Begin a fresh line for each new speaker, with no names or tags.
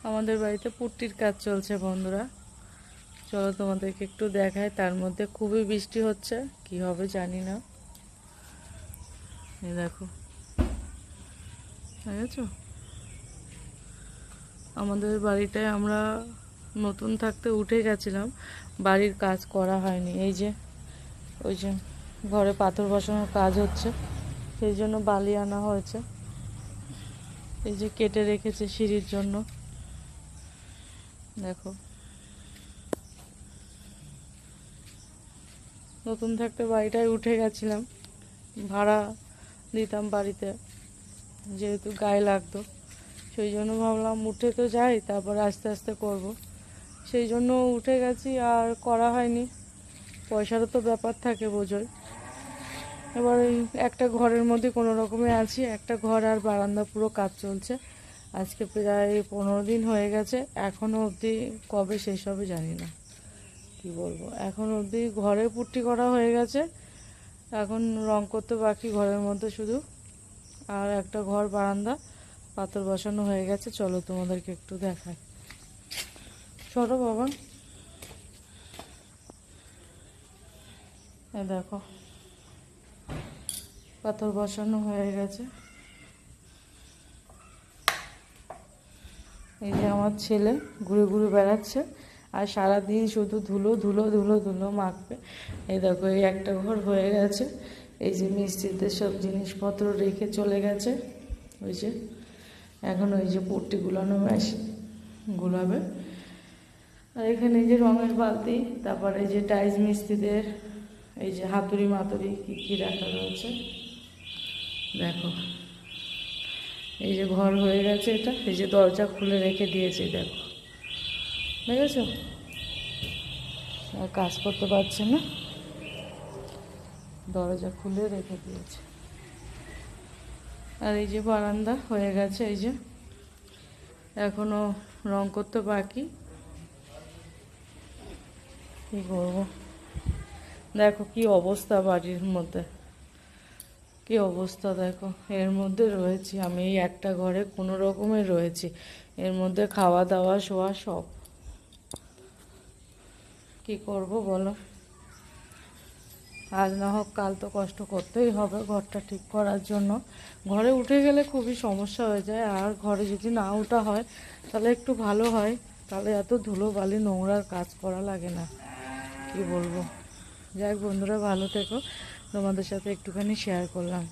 আমাদের বাড়িতে পুট্টির কাজ চলছে বন্ধুরা। চলো তোমাদেরকে একটু দেখাই। তার মধ্যে খুবই বৃষ্টি হচ্ছে, কি হবে জানি না। এই দেখো, দেখেছো? আমাদের বাড়িটায় আমরা নতুন থাকতে উঠে গেছিলাম, বাড়ির কাজ করা হয়নি। এই যে ওই যে ঘরে পাথর বসানোর কাজ হচ্ছে, সেই জন্য বালি আনা হয়েছে। এই যে কেটে রেখেছে সিঁড়ির জন্য, দেখো। নতুন থাকতে বাড়িটায় উঠে গেছিলাম, ভাড়া দিতাম বাড়িতে, যেহেতু গায়ে লাগতো, সেই জন্য ভাবলাম উঠে তো যাই, তারপর আস্তে আস্তে করব। সেই জন্য উঠে গেছি, আর করা হয়নি। পয়সারও তো ব্যাপার থাকে, বোঝোই। এবার এই একটা ঘরের মধ্যে কোনো রকমে আছি। একটা ঘর আর বারান্দা পুরো কাজ চলছে। আজকে প্রায় 15 দিন হয়ে গেছে, এখনও অবধি কবে শেষ হবে জানি না। কি বলবো, এখন অবধি ঘরে পুট্টি করা হয়ে গেছে, এখন রং করতে বাকি ঘরের মধ্যে শুধু। আর একটা ঘর বারান্দা পাথর বসানো হয়ে গেছে। চলো তোমাদেরকে একটু দেখাই। চলো বাবা, এই দেখো পাথর বসানো হয়ে গেছে। এই যে আমার ছেলে ঘুরে ঘুরে বেড়াচ্ছে, আর সারাদিন শুধু ধুলো ধুলো ধুলো ধুলো মাখবে। এই দেখো, এই একটা ঘর হয়ে গেছে। এই যে মিস্ত্রিদের সব জিনিসপত্র রেখে চলে গেছে। ওই যে এখন ওই যে পুট্টি গুলানো মেশিন গুলাবে। আর এখানে এই যে রঙের বালতি, তারপরে এই যে টাইলস মিস্ত্রিদের এই যে হাতুড়ি মাতুড়ি কী কী রাখা রয়েছে, দেখো। এই যে ঘর হয়ে গেছে এটা, এই যে দরজা খুলে রেখে দিয়েছে, দেখো, দেখেছো? আর কাজ করতে পারছে না, দরজা খুলে রেখে দিয়েছে। আর এই যে বারান্দা হয়ে গেছে, এই যে এখনো রং করতে বাকি। কি করবো, দেখো কি অবস্থা বাড়ির মধ্যে, কি অবস্থা দেখো। এর মধ্যে রয়েছি আমি, এই একটা ঘরে কোনো রকমে রয়েছি। এর মধ্যে খাওয়া দাওয়া শোয়া সব। কি করব বলো, আজ না হোক কাল তো কষ্ট করতেই হবে ঘরটা ঠিক করার জন্য। ঘরে উঠে গেলে খুবই সমস্যা হয়ে যায়, আর ঘরে যদি না ওঠা হয় তাহলে একটু ভালো হয়, তাহলে এত ধুলো বালি নোংরার কাজ করা লাগে না। কি বলবো, যাই বন্ধুরা, ভালো থেকো, তোমাদের সাথে একটুখানি শেয়ার করলাম।